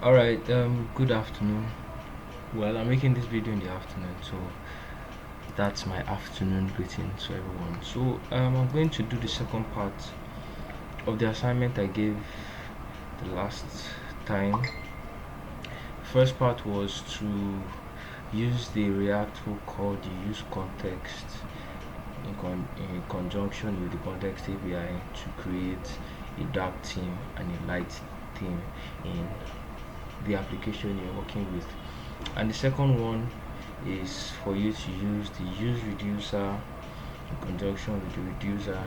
Alright, good afternoon. Well, I'm making this video in the afternoon, so that's my afternoon greeting to everyone. So, I'm going to do the second part of the assignment I gave the last time. First part was to use the React hook called the use context in conjunction with the context API to create a dark theme and a light theme in the application you're working with. And the second one is for you to use the UseReducer in conjunction with the reducer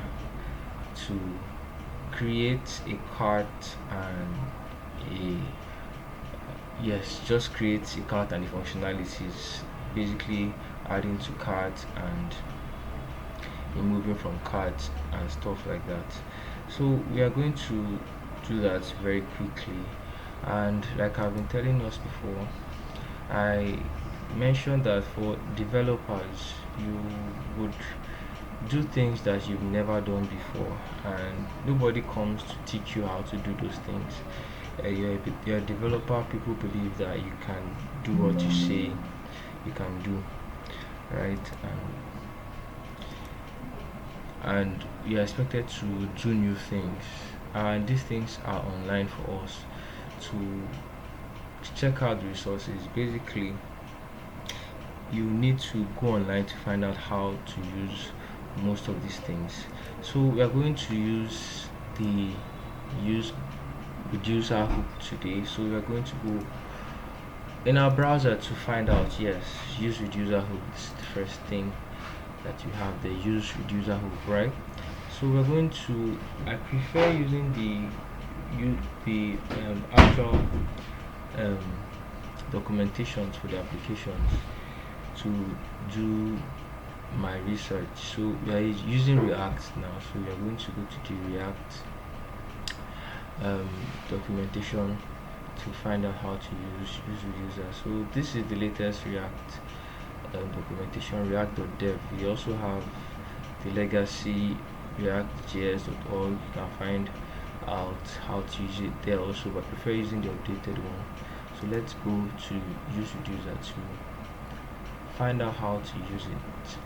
to create a cart and a yes, just create a cart and the functionalities, basically adding to cart and removing from cart and stuff like that. So we are going to do that very quickly, and like I've been telling us before, I mentioned that for developers you would do things that you've never done before, and nobody comes to teach you how to do those things. You're a developer. People believe that you can do what you say you can do, right? And you're expected to do new things, and these things are online for us to check out the resources. Basically, you need to go online to find out how to use most of these things. So we are going to use the use reducer hook today. So we are going to go in our browser to find out, yes, use reducer hook. This is the first thing that you have, the use reducer hook, right? So we're going to, I prefer using the actual um, documentations for the applications to do my research. So we are using React now, so we are going to go to the React um, documentation to find out how to use user. So this is the latest React documentation, react.dev. We also have the legacy react.js.org. You can find out how to use it there also, but I prefer using the updated one. So let's go to UseReducer to find out how to use it.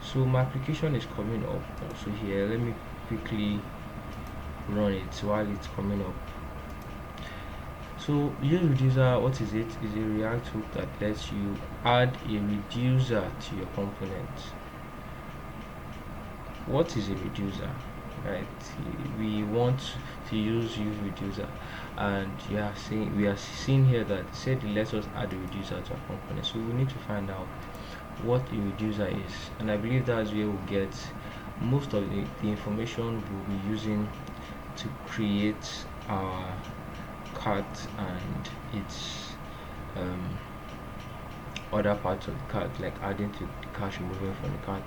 So my application is coming up also here. Let me quickly run it while it's coming up. So UseReducer, what is it? Is a React hook that lets you add a reducer to your component. What is a reducer? Right, we want to use UseReducer, and we are seeing here that it said it lets us add a reducer to a component. So we need to find out what a reducer is, and I believe that's where we'll get most of the information we'll be using to create our cart and its other parts of the cart, like adding to the cart, removing from the cart,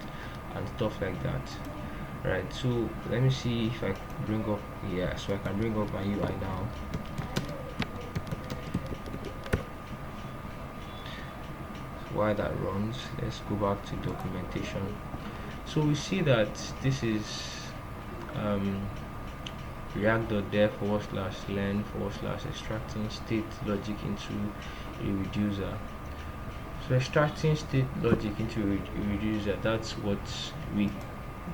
and stuff like that. Right, so let me see if I bring up here, so I can bring up my UI now. While that runs, let's go back to documentation. So we see that this is react.dev/learn/extracting state logic into a reducer. So extracting state logic into a reducer, that's what we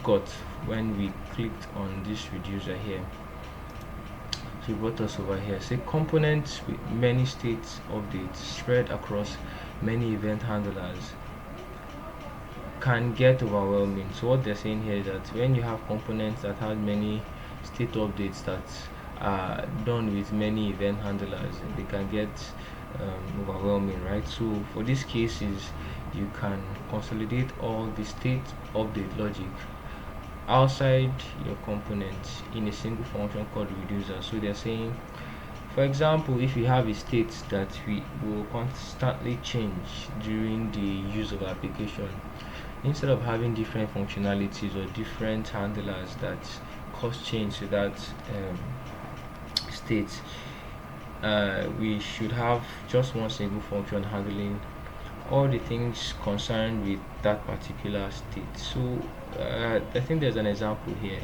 got when we clicked on this reducer here. So it brought us over here. Say components with many state updates spread across many event handlers can get overwhelming. So what they're saying here is that when you have components that have many state updates that are done with many event handlers, they can get overwhelming, right? So for these cases, you can consolidate all the state update logic outside your component in a single function called reducer. So they're saying, for example, if you have a state that we will constantly change during the use of application, instead of having different functionalities or different handlers that cause change to that state, we should have just one single function handling all the things concerned with that particular state. So I think there's an example here.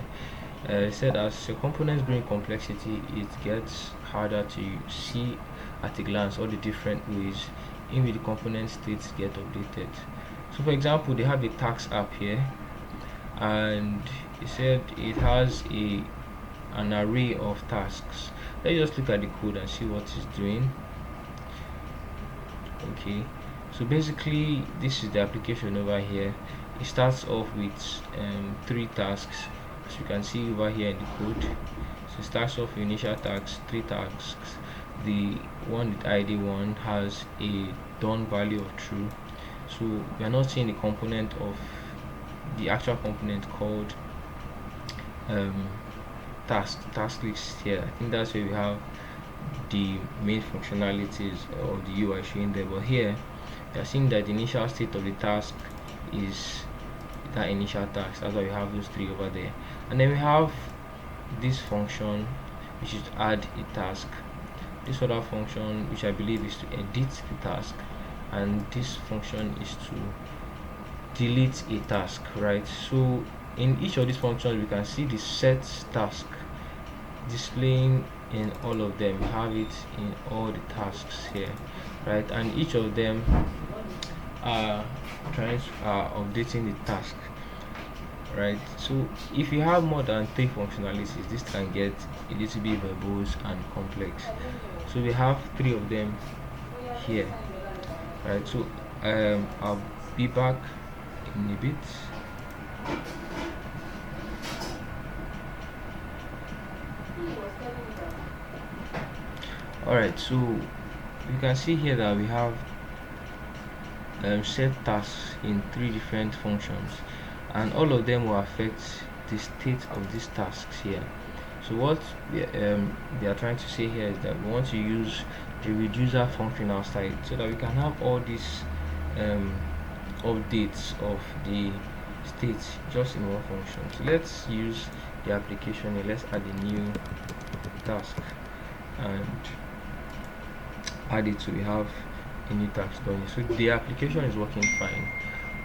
It said as your components bring complexity, it gets harder to see at a glance all the different ways in which the component states get updated. So for example, they have a task app here, and it said it has an array of tasks. Let's just look at the code and see what it's doing. Okay, so basically this is the application over here. It starts off with 3 tasks, as you can see over here in the code. So it starts off with initial tasks, 3 tasks. The one with ID 1 has a done value of true, so we are not seeing the component of the actual component called task list here. I think that's where we have the main functionalities of the UI showing there, but here we are seeing that the initial state of the task is that initial task. That's why we have those 3 over there, and then we have this function which is to add a task, this other function which I believe is to edit the task, and this function is to delete a task, right? So in each of these functions we can see the set task displaying in all of them. We have it in all the tasks here, right? And each of them are updating the task, right? So if you have more than 3 functionalities, this can get a little bit verbose and complex. So we have 3 of them here, right? So I'll be back in a bit. Alright, so you can see here that we have set tasks in 3 different functions, and all of them will affect the state of these tasks here. So what they are trying to say here is that we want to use the reducer function outside, so that we can have all these updates of the state just in one function. So let's use the application here. Let's add a new task and add it, so we have a new task done. So the application is working fine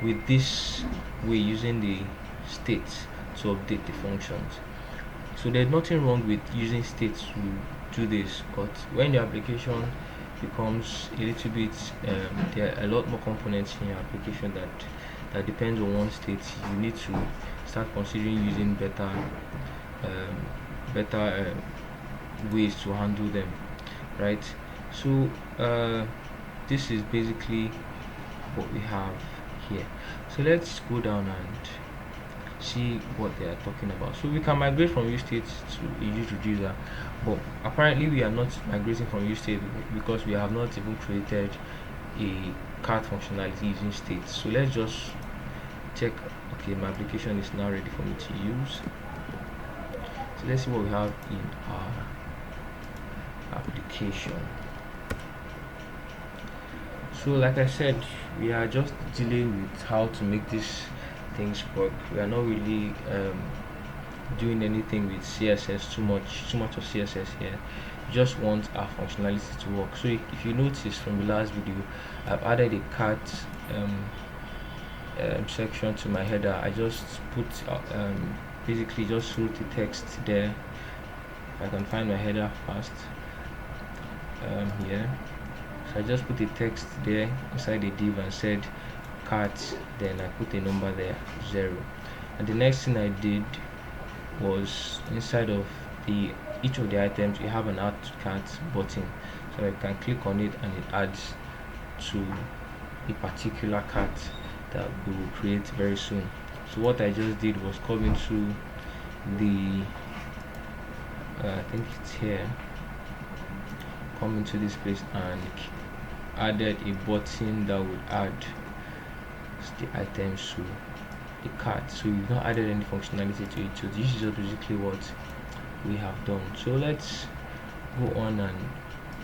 with this way, using the state to update the functions. So there's nothing wrong with using state to do this, but when the application becomes a little bit there are a lot more components in your application that depends on one state, you need to start considering using better ways to handle them, right? So this is basically what we have here. So let's go down and see what they are talking about. So we can migrate from useState to a UseReducer, but apparently we are not migrating from useState because we have not even created a cart functionality using state. So let's just check. Okay, my application is now ready for me to use. So let's see what we have in our application. So like I said, we are just dealing with how to make these things work. We are not really doing anything with CSS, too much of CSS here. We just want our functionality to work. So if you notice from the last video, I've added a cart section to my header. I just put basically just wrote the text there. If I can find my header fast, here. So I just put the text there inside the div and said cart, then I put a number there, 0. And the next thing I did was inside of each of the items you have an add to cart button, so I can click on it and it adds to a particular cart that we will create very soon. So what I just did was come into the I think it's here, come into this place and added a button that would add the items to a cart. So we've not added any functionality to it, so this is just basically what we have done. So let's go on and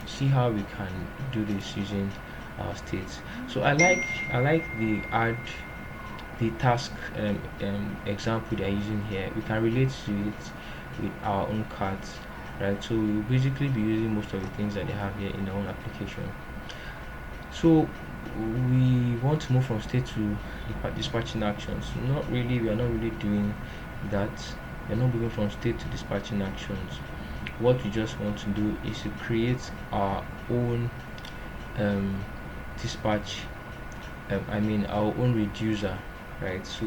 see how we can do this using our states. So I like the task example they're using here. We can relate to it with our own cards, right? So we'll basically be using most of the things that they have here in their own application. So we want to move from state to dispatching actions. We are not really doing that. We're not moving from state to dispatching actions. what we just want to do is to create our own dispatch, our own reducer, right? So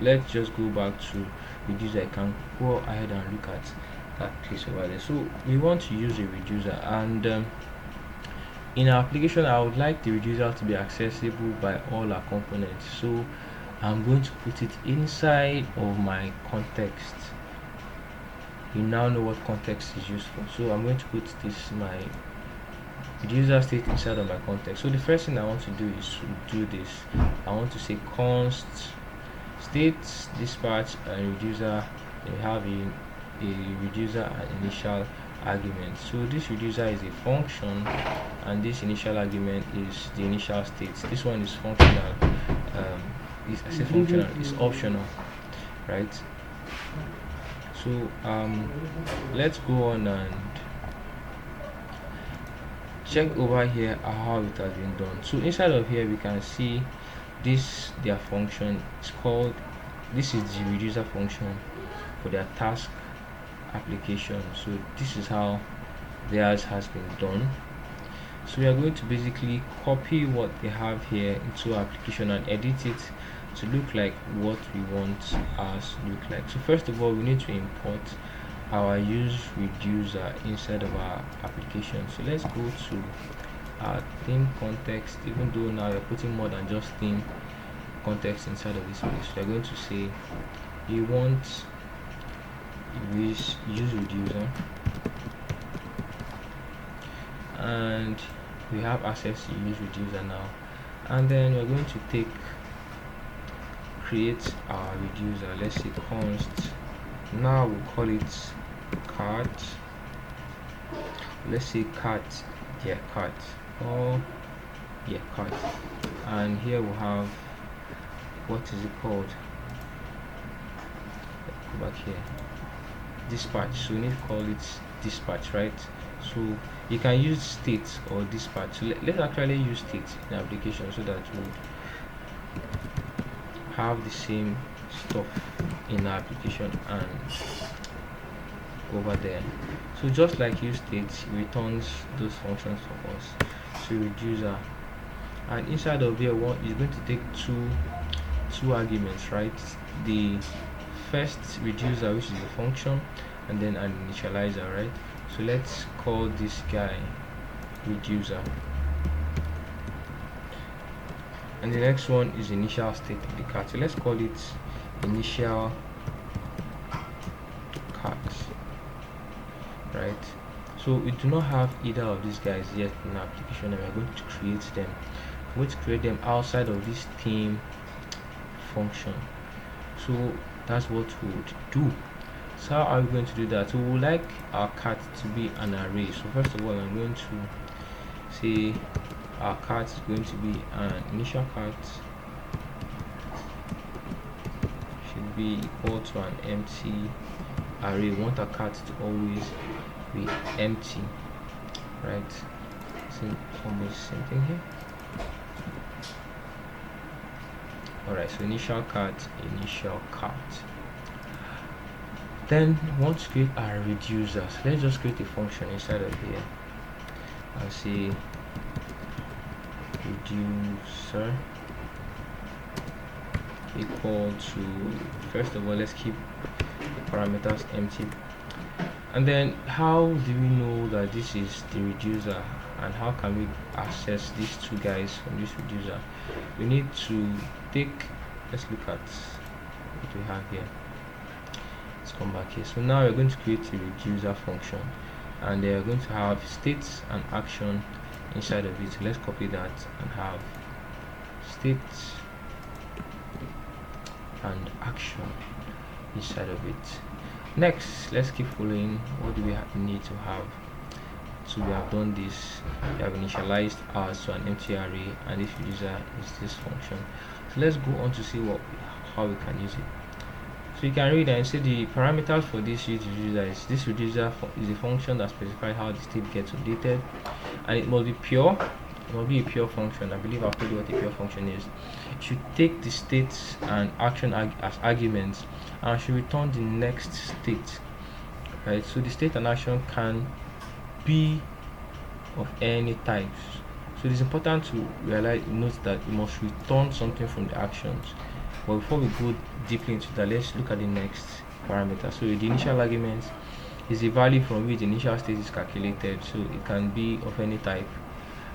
let's just go back to reducer. I can go ahead and look at that place over there. So we want to use a reducer, and in our application I would like the reducer to be accessible by all our components. So I'm going to put it inside of my context. You now know what context is used for. So I'm going to put this, my reducer state, inside of my context. So the first thing I want to do is to do this. I want to say const state dispatch and reducer. We have a reducer and initial argument. So this reducer is a function, and this initial argument is the initial state. This one is functional. I say functional, it's optional, right? So let's go on and check over here how it has been done. So inside of here we can see this, their function is called, this is the reducer function for their task application. So this is how theirs has been done. So we are going to basically copy what they have here into our application and edit it to look like what we want ours to look like. So first of all, we need to import our UseReducer inside of our application. So let's go to our theme context. Even though now we're putting more than just theme context inside of this place, we're going to say you want UseReducer, and we have access to UseReducer now. And then we're going to create our reducer. Let's say const, now we'll call it cart. Let's say cart, yeah, cart, or yeah, cart. And here we'll have, what is it called? Go back here, dispatch. So we need to call it dispatch, right? So you can use state or dispatch. So let's actually use state in the application so that we'll have the same stuff in our application and over there. So just like use state, it returns those functions for us. So reducer, and inside of here one is going to take two arguments, right? The first reducer, which is a function, and then an initializer, right? So let's call this guy reducer, and the next one is initial state of the cart. So let's call it initial cart, right? So we do not have either of these guys yet in our application, and we're going to create them. We're going to create them outside of this theme function. So that's what we would do. So how are we going to do that? So we would like our cart to be an array. So first of all, I'm going to say our cart is going to be an initial cart should be equal to an empty array. We want our cart to always be empty, right? So almost same thing here. Alright, so initial cart. Then we want to create our reducer. So let's just create a function inside of here. I'll say reducer equal to, first of all, let's keep the parameters empty. And then how do we know that this is the reducer, and how can we access these two guys from this reducer? We need to let's look at what we have here. Let's come back here. So now we're going to create a reducer function, and they are going to have states and action inside of it. So let's copy that and have states and action inside of it. Next, let's keep following. What do we need to have? So we have done this. We have initialized ours to an empty array, and this reducer is this function. So let's go on to see how we can use it. So you can read and see the parameters for this reducer is, this reducer is a function that specifies how the state gets updated, and it must be pure. It must be a pure function. I believe I've told you what a pure function is. It should take the states and action as arguments, and should return the next state. right? So the state and action can be of any types. So it is important to note that you must return something from the actions. But before we go deeply into that, let's look at the next parameter. So the initial argument is the value from which the initial state is calculated. So it can be of any type.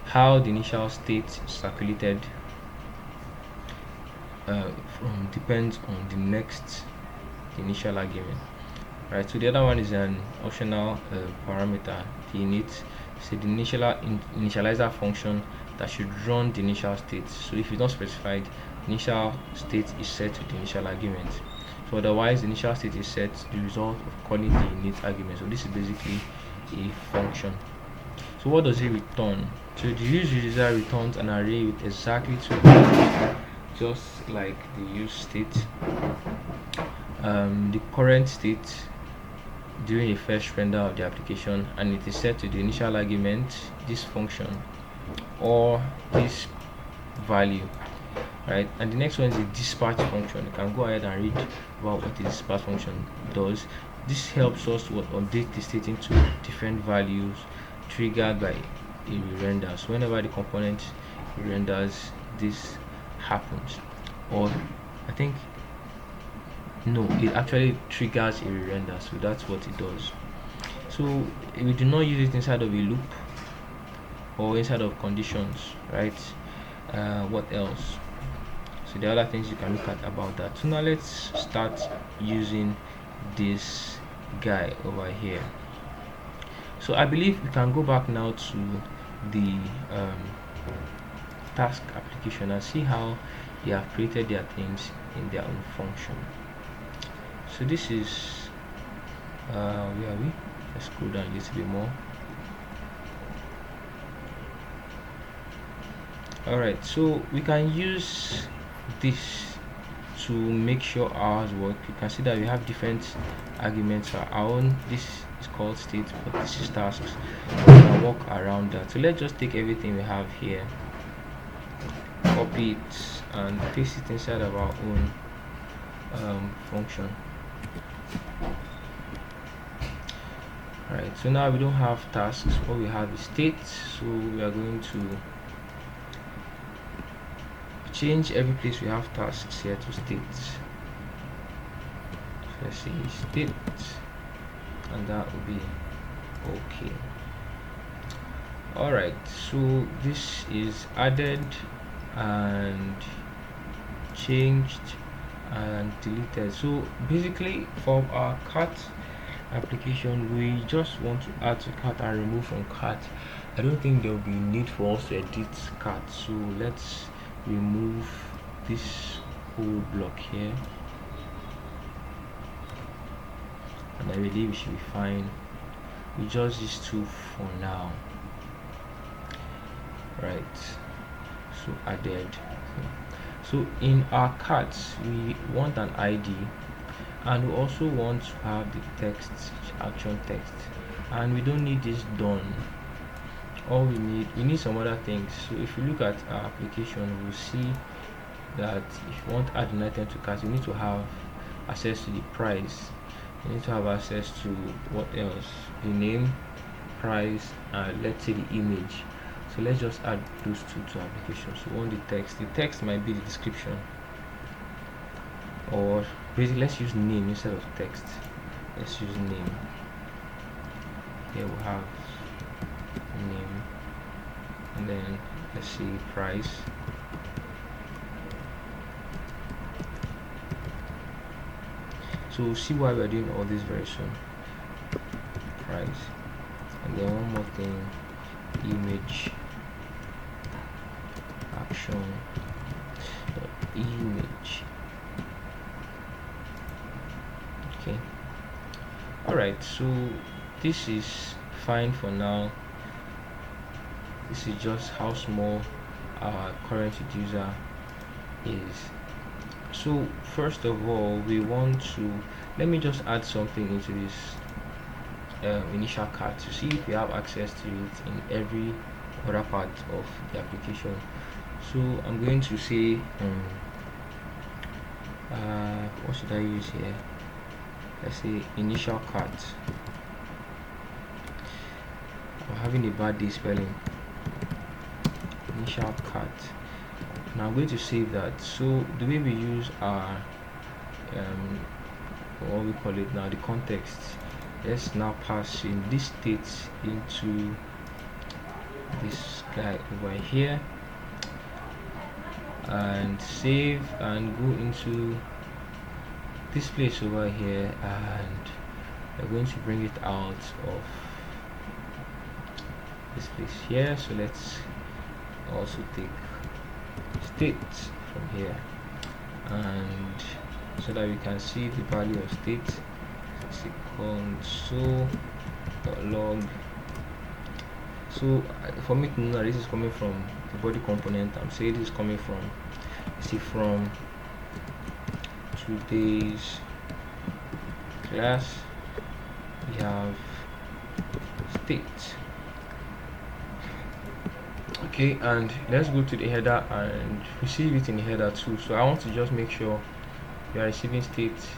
How the initial state is calculated depends on the initial argument, right? So the other one is an optional parameter, the init. So the initializer function that should run the initial state. So if it's not specified, initial state is set to the initial argument. So otherwise, the initial state is set to the result of calling the init argument. So this is basically a function. So what does it return? So the UseReducer returns an array with exactly 2 values, just like the use state. The current state during the first render of the application, and it is set to the initial argument, this function, or this value, right? And the next one is the dispatch function. You can go ahead and read about what the dispatch function does. This helps us to update the state into different values triggered by a re-render. So whenever the component renders, this happens. Or I think no, it actually triggers a re-render, so that's what it does. So we do not use it inside of a loop or inside of conditions, right? What else? So the other things you can look at about that. So now let's start using this guy over here. So I believe we can go back now to the task application and see how they have created their things in their own function. So this is where are we? Let's scroll down a little bit more. Alright, so we can use this to make sure ours work. You can see that we have different arguments for our own. This is called state, but this is tasks. We can work around that. So let's just take everything we have here, copy it, and paste it inside of our own function. Alright, so now we don't have tasks, what we have is state. So we are going to change every place we have tasks here to state. So let's see state, and that will be okay. Alright, so this is added and changed and deleted. So basically for our cart application, we just want to add to cart and remove from cart. I don't think there will be need for us to edit cart, so let's remove this whole block here, and I believe we should be fine with just these two for now, right? So added. So in our cards we want an ID, and we also want to have the text, action text, and we don't need this done. All we need some other things. So if you look at our application, we'll see that if you want to add an item to cart, you need to have access to the price, you need to have access to what else, the name, price, and let's say the image. So let's just add those two to application. So on the text might be the description, or basically let's use name instead of text. Let's use name. Here we have name, and then let's see price. So we'll see why we're doing all this very soon. Price, and then one more thing, image, action, image. Okay, all right, so this is fine for now. This is just how small our current user is. So first of all, we want to, let me just add something into this initial cart to see if we have access to it in every other part of the application. So I'm going to say what should I use here? Let's say initial cart. or having a bad day spelling. Initial cut. Now I'm going to save that. So the way we use our what we call it now, the context, let's now pass in this state into this guy over here and save and go into this place over here, and we're going to bring it out of this place here. So let's also take state from here, and so that we can see the value of state. Console.log. So for me to know that this is coming from the body component, I'm saying this is coming from, see, from today's class we have state. Okay, and let's go to the header and receive it in the header too. So I want to just make sure we are receiving state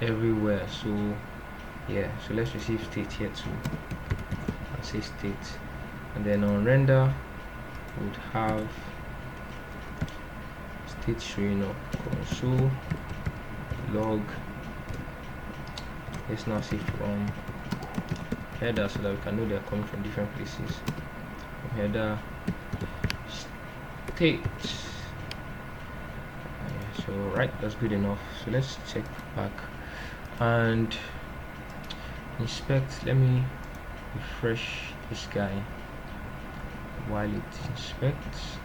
everywhere. So yeah, so let's receive state here too. I'll say state, and then on render would have state showing up. Console log. Let's now see from header so that we can know they're coming from different places. From header state. So right, that's good enough. So let's check back and inspect. Let me refresh this guy while it inspects.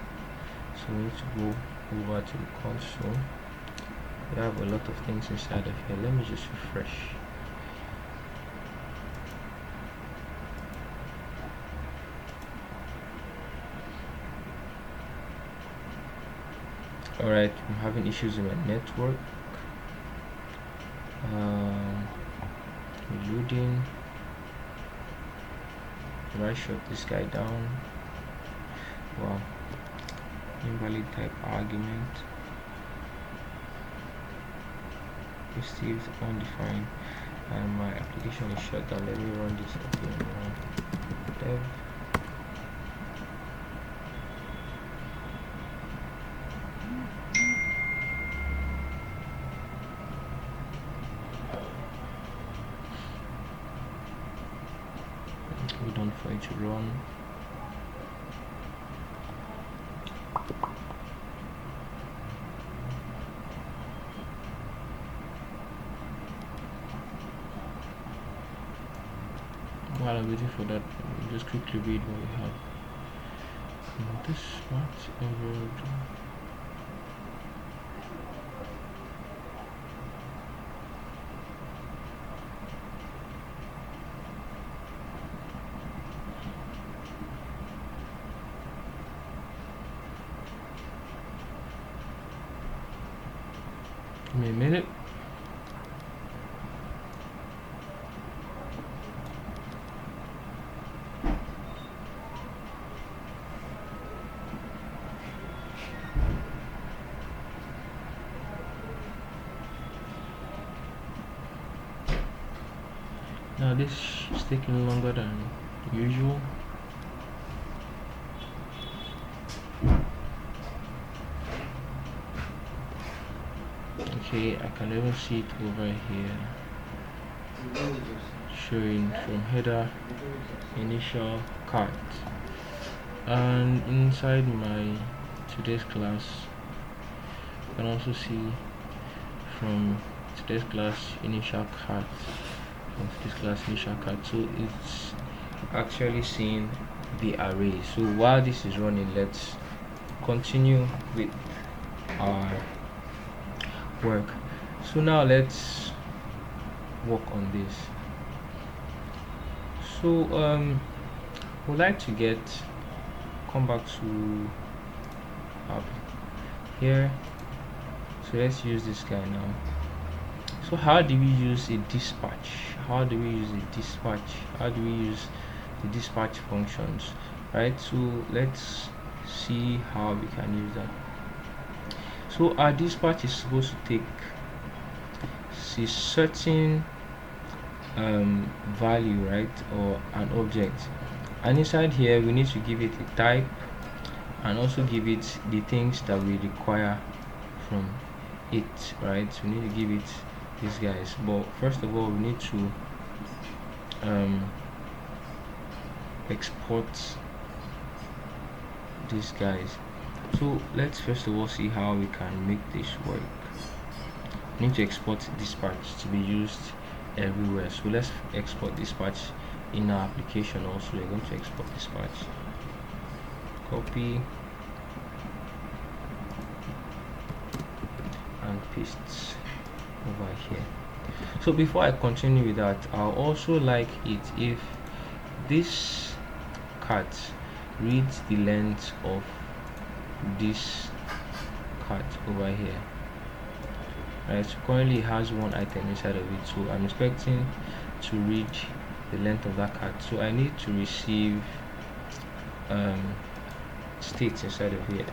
So we need to go over to the console. We have a lot of things inside of here. Let me just refresh. Alright, I'm having issues in my network. Reloading. If I shut this guy down. Wow. Invalid type argument. Received undefined, and my application is shut down. Let me run this again. Dev. Hold on for it to run. While I'm waiting for that, just quickly read what we have. This smart envelope. Give me a minute. Now this is taking longer than usual. Okay, I can even see it over here, showing from header initial cart, and inside my today's class you can also see from today's class initial cart, from today's class initial cart. So it's actually seeing the array. So while this is running, let's continue with our work. So now let's work on this. So we'd like to come back to here. So let's use this guy now. So how do we use a dispatch? How do we use a dispatch? How do we use the dispatch functions? Right, so let's see how we can use that. So our dispatch is supposed to take a certain value, right, or an object, And inside here we need to give it a type and also give it the things that we require from it, right? We need to give it these guys, but first of all we need to export these guys. So let's first of all see how we can make this work. We need to export dispatch to be used everywhere. So let's export dispatch in our application also. We're going to export dispatch, copy and paste over here. So before I continue with that, I'll also like it if this cat reads the length of this cat over here, right? So currently it has one item inside of it, so I'm expecting to read the length of that cat. So I need to receive states inside of here.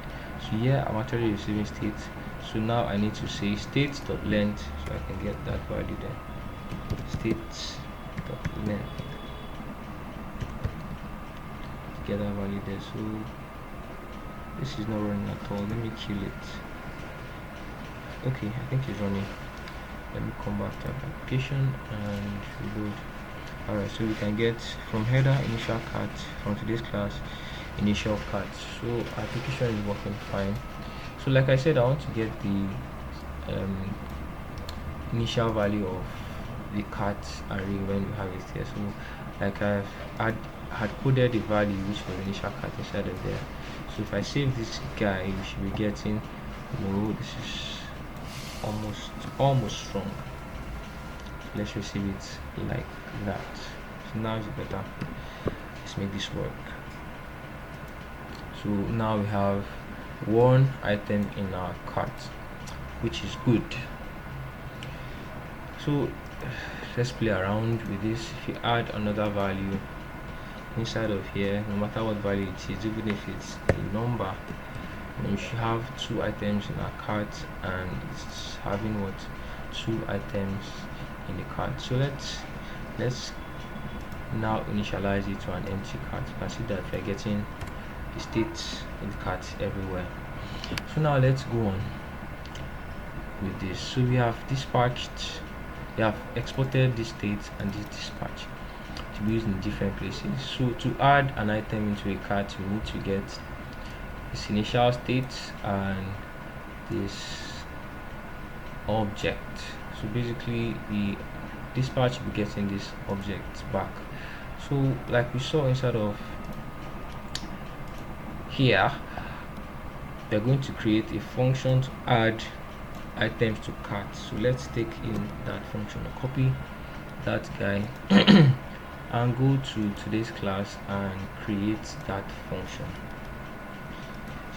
So here I'm actually receiving states, so now I need to say states.length, so I can get that value there. States.length, get that value there. So this is not running at all. Let me kill it. Okay, I think it's running. Let me come back to application and reload. Alright, so we can get from header initial cat, from today's class initial cat. So application is working fine. So like I said, I want to get the initial value of the cat array when you have it here. So like I've had coded the value which was initial cat inside of there. So if I save this guy, we should be getting, no, this is almost strong. Let's receive it like that. So now it's better. Let's make this work. So now we have one item in our cart, which is good. So let's play around with this. If you add another value inside of here, no matter what value it is, even if it's a number, we should have two items in our cart, and it's having what, two items in the cart. So let's now initialize it to an empty cart. You can see that we're getting the states in the cart everywhere. So now let's go on with this. So we have dispatched, we have exported this state and this dispatch to be used in different places. So to add an item into a cart, we need to get this initial state and this object. So basically the dispatch will be getting this object back. So like we saw inside of here, we're going to create a function to add items to cart. So let's take in that function, copy that guy and go to today's class and create that function.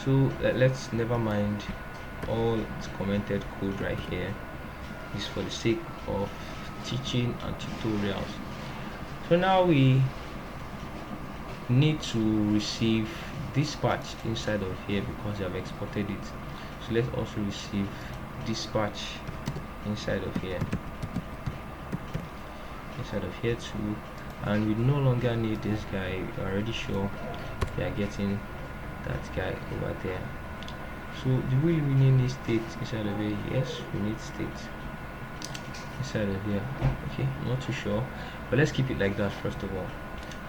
So let's never mind all this commented code right here. Is for the sake of teaching and tutorials. So now we need to receive dispatch inside of here because we have exported it. So let's also receive dispatch inside of here too, and we no longer need this guy. We're already sure we are getting that guy over there. So do we really need state inside of here? Yes, we need state inside of here. Okay, I'm not too sure, but let's keep it like that first of all.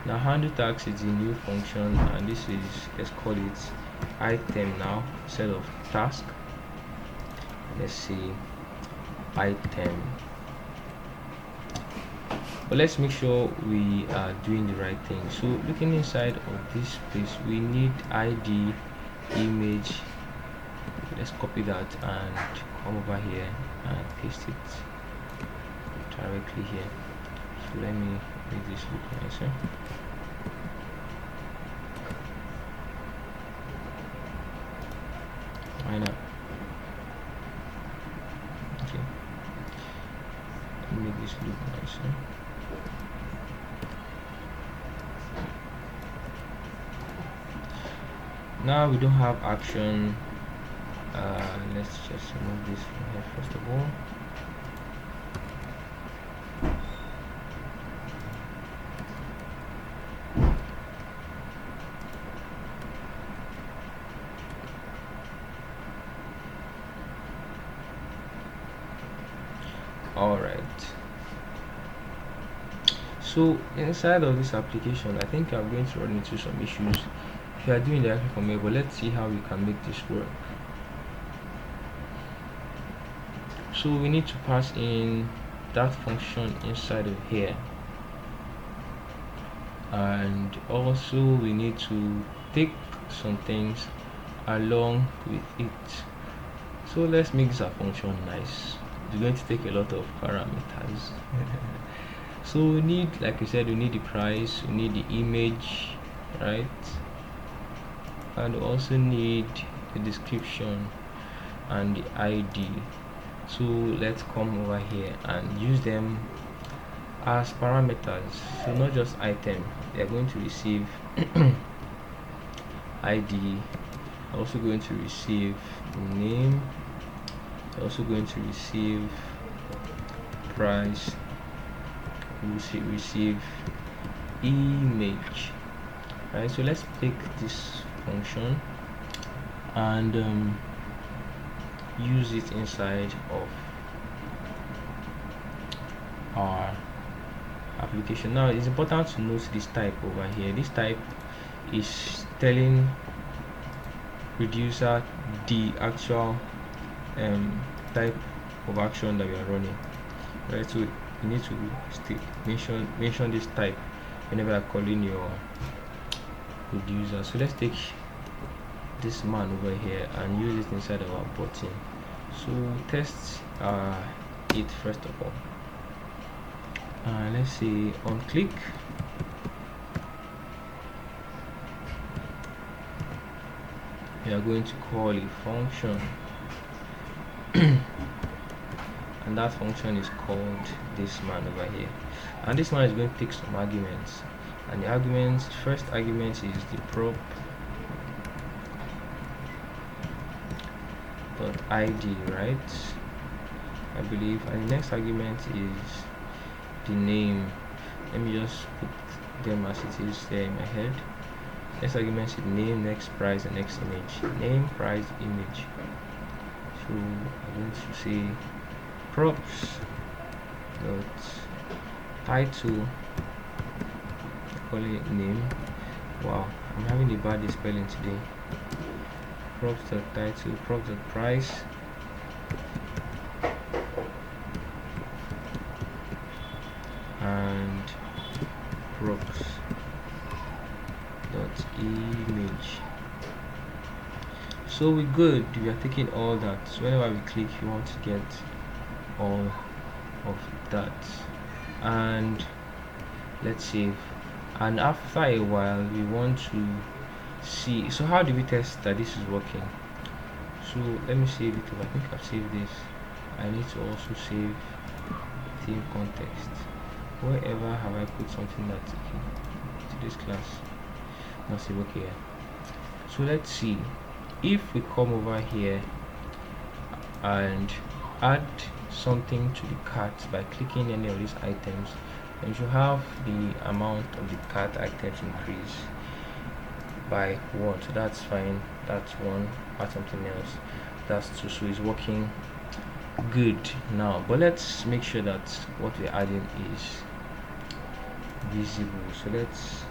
Now handle tags is a new function, and this is, let's call it item now instead of task. Let's see, item. But let's make sure we are doing the right thing. So looking inside of this place, we need id image. Let's copy that and come over here and paste it directly here. So let me make this look nicer. Why not? Okay, let me make this look nicer. Now we don't have action. Let's just remove this from here first of all. All right, so inside of this application, I think I'm going to run into some issues if you are doing directly from here, but let's see how we can make this work. So we need to pass in that function inside of here, and also we need to take some things along with it. So let's make this a function nice. It's going to take a lot of parameters. So we need, like I said, we need the price, we need the image, right? And we also need the description and the ID. So let's come over here and use them as parameters. So not just item, they are going to receive ID, also going to receive name, also going to receive price, we receive image, right? So let's pick this function and use it inside of our application. Now it's important to note this type over here. This type is telling reducer the actual type of action that we are running, right? So you need to mention this type whenever you're calling your reducer. So let's take this man over here and use it inside of our button. So test it first of all. Let's say on click, we are going to call a function and that function is called this man over here, and this man is going to take some arguments, and the arguments, first argument is the prop dot id, right? I believe, and the next argument is the name. Let me just put them as it is there in my head. Next argument is name, next price, and next image. Name, price, image. So I'm going to say props dot title, call it name. Wow, I'm having a bad spelling today. Props dot title, props dot price, and props dot image. So we're good, we are taking all that. So whenever we click, you want to get all of that, and let's save. And after a while we want to see, so how do we test that this is working? So let me save it. I think I've saved this. I need to also save theme context. Wherever have I put something that's okay to this class? Not save. Okay, so let's see if we come over here and add something to the cart by clicking any of these items, and you should have the amount of the cart items increase by 1. So that's fine, that's 1. Add something else, that's 2. So it's working good now, but let's make sure that what we're adding is visible. So let's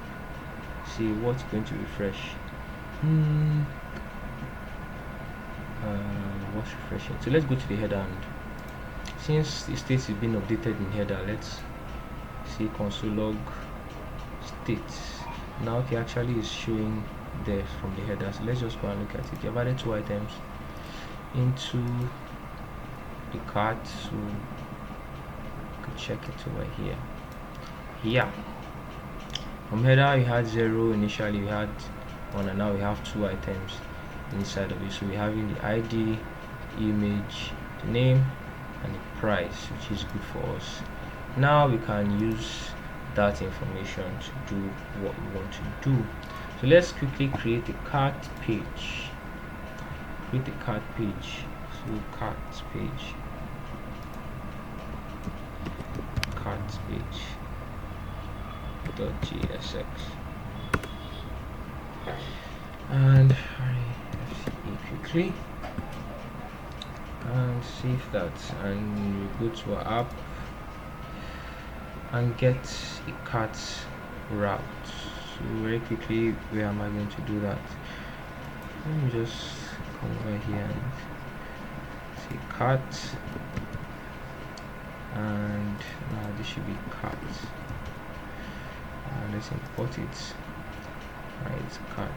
see what's going to refresh. What's refreshing? So let's go to the header, and since the state is being updated in header, let's see console log states. Now it actually is showing there from the header. So let's just go and look at it. You've added 2 items into the cart, so you can check it over here. Yeah, from header we had 0 initially, we had 1, and now we have 2 items inside of it. So we're having the ID, image, the name, and the price, which is good for us. Now we can use that information to do what we want to do. So let's quickly create a cart page. Create a cart page. So cart page, .gsx, and quickly and save that, and we go to our app and get a cart route. So very quickly, where am I going to do that? Let me just come over here and say cart, and now this should be cart, and let's import it. Right, cart.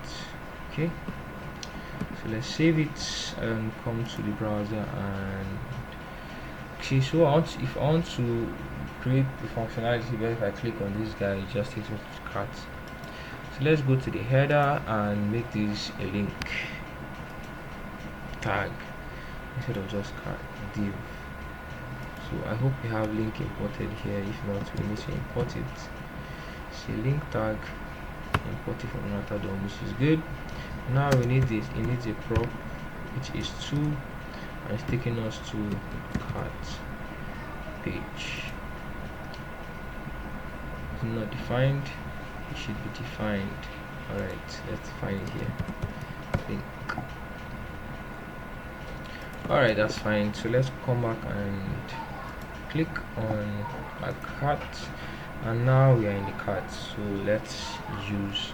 Okay, so let's save it and come to the browser. And okay, so if I want to create the functionality, where if I click on this guy, it just takes me to cart. So let's go to the header and make this a link tag instead of just cart div. So I hope we have link imported here. If not, we need to import it. See link tag, import it from another DOM, which is good. Now we need this. It needs a prop, which is 2, and it's taking us to cart page. It's not defined. It should be defined. Alright, let's define it here. Link. Alright, that's fine. So let's come back and click on a cart, and now we are in the cart. So let's use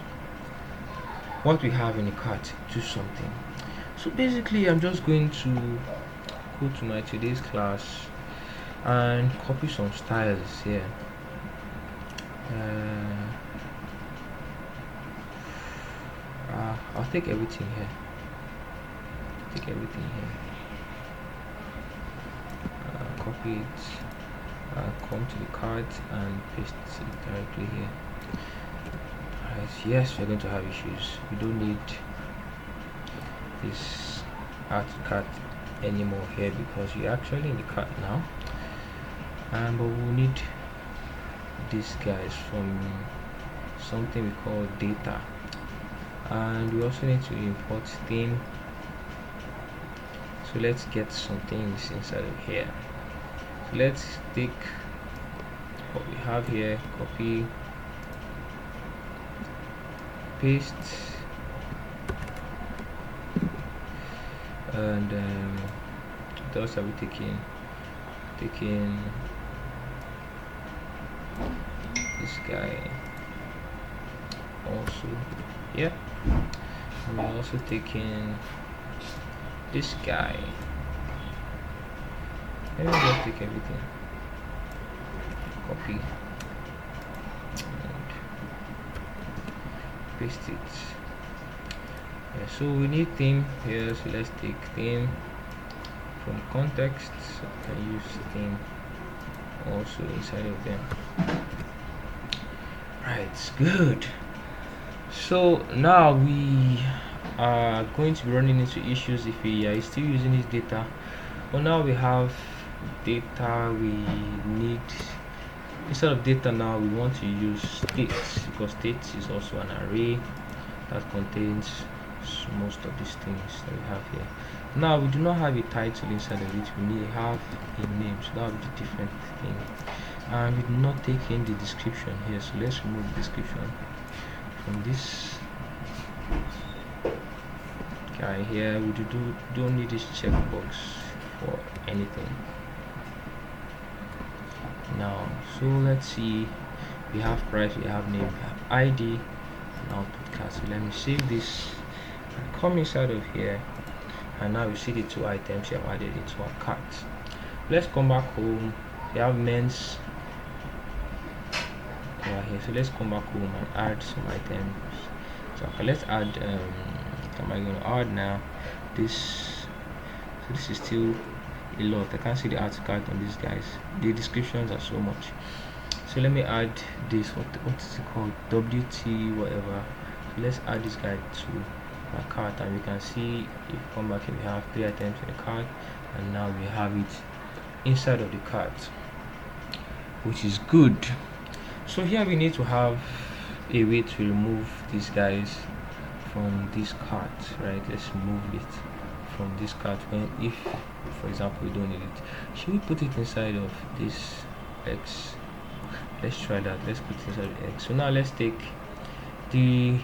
what we have in the cart to do something. So basically, I'm just going to go to my today's class and copy some styles here. I'll take everything here. Copy it, come to the cart and paste it directly here. Alright, yes, we're going to have issues. We don't need this add to cart anymore here because we're actually in the cart now. But we'll need these guys from something we call data, and we also need to import theme. So let's get some things inside of here. So let's take what we have here, copy, paste, and what else are we taking? This guy also, yeah, and we're also taking this guy. Let me just take everything, copy and paste it. Yeah, so we need theme here, so let's take theme from context. So I can use theme also inside of them. Right, good. So now we are going to be running into issues if we are still using this data. Well, now we have data. We need, instead of data, now we want to use states, because states is also an array that contains most of these things that we have here. Now we do not have a title inside of it. We need to have a name, so that would be a different thing. And we do not take in the description here, so let's remove the description from this guy here. We don't need this checkbox for anything now. So let's see, we have price, we have name, we have ID, and output card. So let me save this and come inside of here, and now we see the 2 items we have added into our cart. Let's come back home. We have men's over here, so let's come back home and add some items. So okay, let's add what am I going to add now? This, so this is still a lot. I can't see the art card on these guys. The descriptions are so much. So let me add this, what is it called, WT whatever. So let's add this guy to my cart, and we can see if you come back here, we have 3 items in the cart, and now we have it inside of the cart, which is good. So here we need to have a way to remove these guys from this cart, right? Let's remove it from this cart when, if for example we don't need it. Should we put it inside of this X? Let's try that. Let's put it inside of X. So now let's take the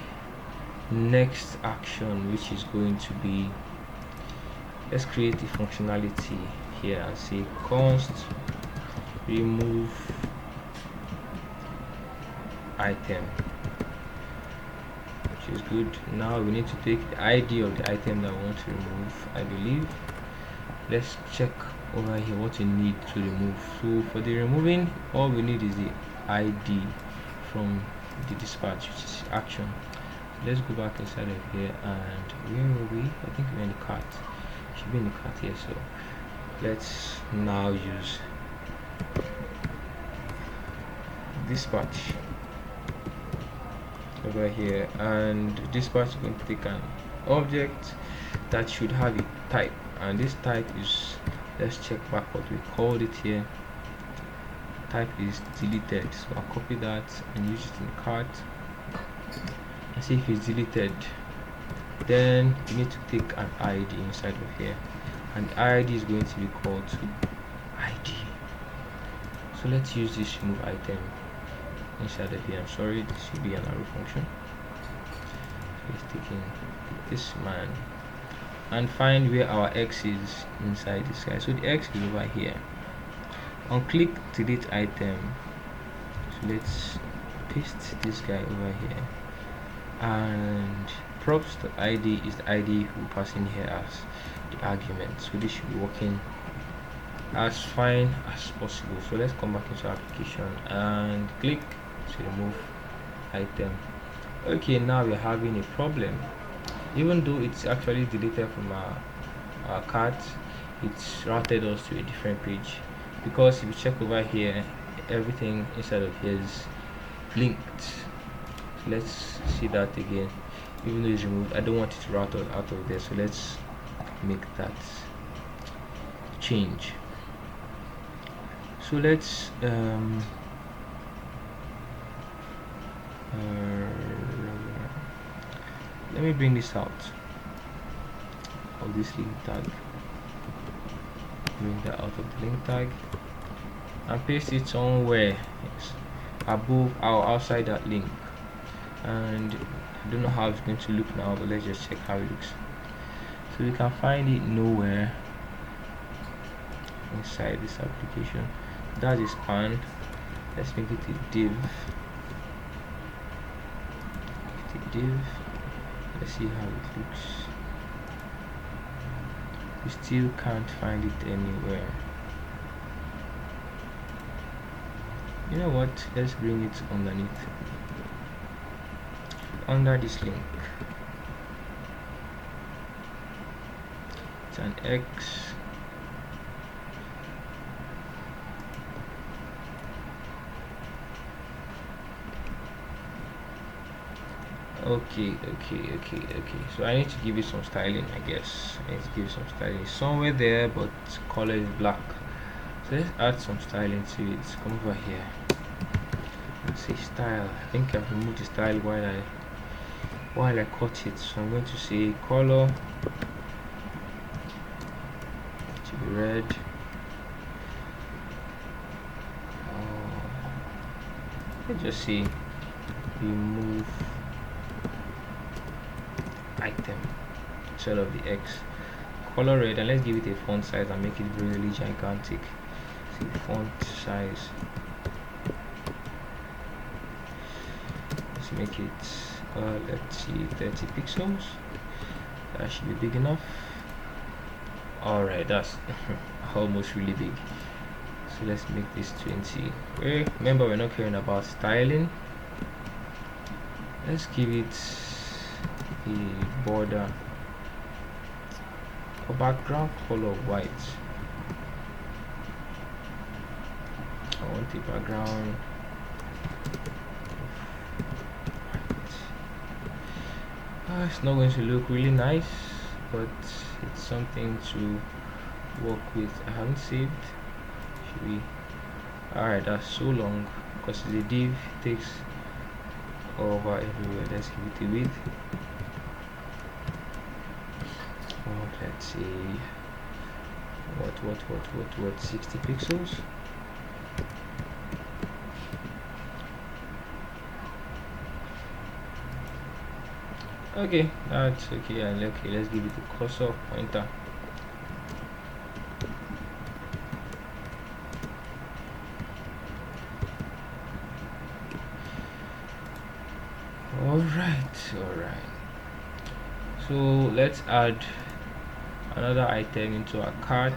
next action, which is going to be let's create the functionality here and say const remove item, which is good. Now we need to take the ID of the item that we want to remove, I believe. Let's check over here what we need to remove. So for the removing, all we need is the ID from the dispatch, which is action. Let's go back inside of here, and where were we? I think we're in the cart. Should be in the cart here. So let's now use dispatch over here, and dispatch is going to take an object that should have a type, and this type is, let's check back what we called it here. Type is deleted, so I'll copy that and use it in the cart and see if it's deleted. Then you need to take an ID inside of here, and the ID is going to be called ID. So let's use this remove item inside of here. I'm sorry, this should be an arrow function. So it's taking this man and find where our X is inside this guy. So the X is over here. On click delete item, so let's paste this guy over here, and props.id is the ID we pass in here as the argument. So this should be working as fine as possible. So let's come back into application and click to remove item. Okay, now we're having a problem. Even though it's actually deleted from our cart, it's routed us to a different page, because if you check over here, everything inside of here is linked. So let's see that again. Even though it's removed, I don't want it to route us out of there, so let's make that change. So let's let me bring this out of this link tag, bring that out of the link tag and paste it somewhere above or outside that link. And I don't know how it's going to look now, but let's just check how it looks. So we can find it nowhere inside this application. That is span. Let's make it a div. Let's see how it looks. We still can't find it anywhere. You know what, let's bring it underneath, under this link. It's an X. Okay, so I need to give it some styling, I guess. I need to give it some styling somewhere there, but color is black. So let's add some styling to it. Come over here and say style. I think I've removed the style while I cut it, so I'm going to say color to be red. Let's just say remove item instead of the X, color red, and let's give it a font size and make it really gigantic. See, font size, let's make it let's see, 30 pixels. That should be big enough. Alright, that's almost really big. So let's make this 20. Remember, we're not caring about styling. Let's give it a border or background color white. I want the background white. It's not going to look really nice, but it's something to work with. I haven't saved. Should we? Alright, that's so long because the div takes over everywhere. Let's give it a width. Let's see, what 60 pixels. Okay, that's okay. And okay, let's give it a cursor pointer. All right. So let's add another item into our cart.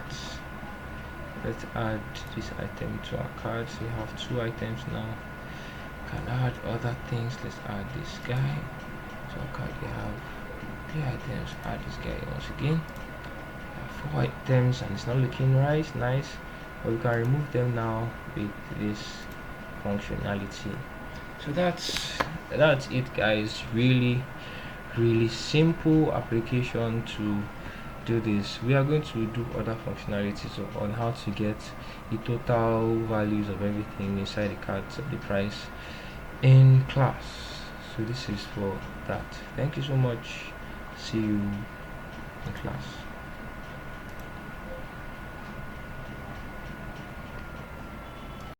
Let's add this item to our cart. So we have 2 items now. Can add other things. Let's add this guy to our cart. We have 3 items. Add this guy once again. We have 4 items and it's not looking right. Nice. But we can remove them now with this functionality. So that's it, guys. Really simple application to do this. We are going to do other functionalities on how to get the total values of everything inside the cart of the price in class. So this is for that. Thank you so much. See you in class.